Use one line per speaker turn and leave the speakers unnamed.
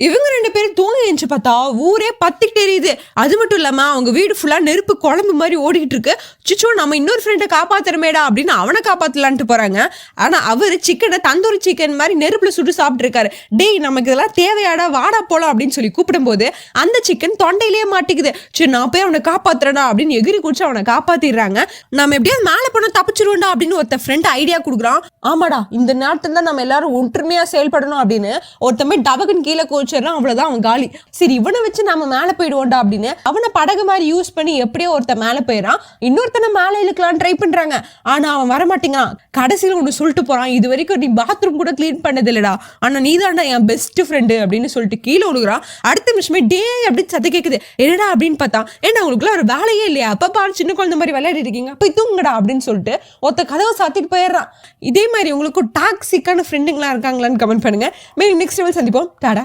இவங்க 2 பேரும் தூங்கி எந்திச்சு பார்த்தா, ஊரே பத்திக்கிட்டு எரியுது. அது மட்டும் இல்லாம, அவங்க வீடு ஃபுல்லா நெருப்பு குழம்பு மாரி ஓடிக்கிட்டு இருக்கு. அச்சச்சோ! நம்ம இன்னொரு ஃப்ரெண்ட காப்பாத்தணுமேடா அப்படின்னு அவன காப்பாத்தலான்ட்டு போறாங்க. ஆனா, அவரு சிக்கன தந்தூரி சிக்கன் மாரி நெருப்புல சுட்டு சாப்பிட்டுருக்காரு. "டேய் நமக்கு இதெல்லாம் தேவையாடா? வாடா போலாம்" அப்படின்னு சொல்லி கூப்பிடும்போது, அந்த சிக்கன் தொண்டையிலேயே மாட்டிக்குது. சரி நான் போய் அவன காப்பாத்துறேன்டா அப்படின்னு எகிறி குதிச்சு அவன காப்பாத்திடுறாங்க. "நாம எப்படியாவது மேல போனா தப்பிச்சுருவோம்டா" அப்படின்னு ஒருத்தன் ஃப்ரெண்ட் ஐடியா குடுக்குறான். ஆமாடா, இந்த நேரத்துல தான் நம்ம எல்லாரும் ஒற்றுமையா செயல்படணும் அப்படின்னு ஒருத்தன் டபக்குன்னு கீழ குதிச்சிடறான். அவ்வளவுதான் அவன் காலி. சரி இவனை வச்சு நம்ம மேல போயிடுவோம்டா அப்படின்னு அவனை படகு மாதிரி யூஸ் பண்ணி எப்படியோ ஒருத்தன் மேல போயிடறான். இன்னொருத்தனை மேல இழுக்கலாம் ட்ரை பண்றாங்க. ஆனா அவன் வரமாட்டேங்கான். கடைசியில ஒண்ணு சொல்லிட்டு போறான், இது வரைக்கும் நீ பாத்ரூம் கூட கிளீன் பண்ணது இல்லடா, ஆனா நீ தான்டா என் பெஸ்ட் ஃப்ரெண்டு அப்படின்னு சொல்லிட்டு கீழே விழுகுறான். அடுத்த நிமிஷமே டே அப்படின்னு சத்தம் கேக்குது. என்னடா அப்படின்னு பார்த்தா, ஏன்னா உங்களுக்குள்ள ஒரு வேலையே இல்லையா, அப்ப பாரு சின்ன குழந்தை மாதிரி விளையாடிட்டு இருக்கீங்க, போய் தூங்குடா அப்படின்னு சொல்லிட்டு ஒருத்த கதவை சாத்திட்டு போயிடுறான். இதே மாதிரி உங்களுக்கு டாக்ஸிக்கான ஃப்ரெண்டுங்களா இருக்காங்களான்னு கமெண்ட் பண்ணுங்க. மேலும் நெக்ஸ்ட் லெவல் சந்திப்போம். டாடா.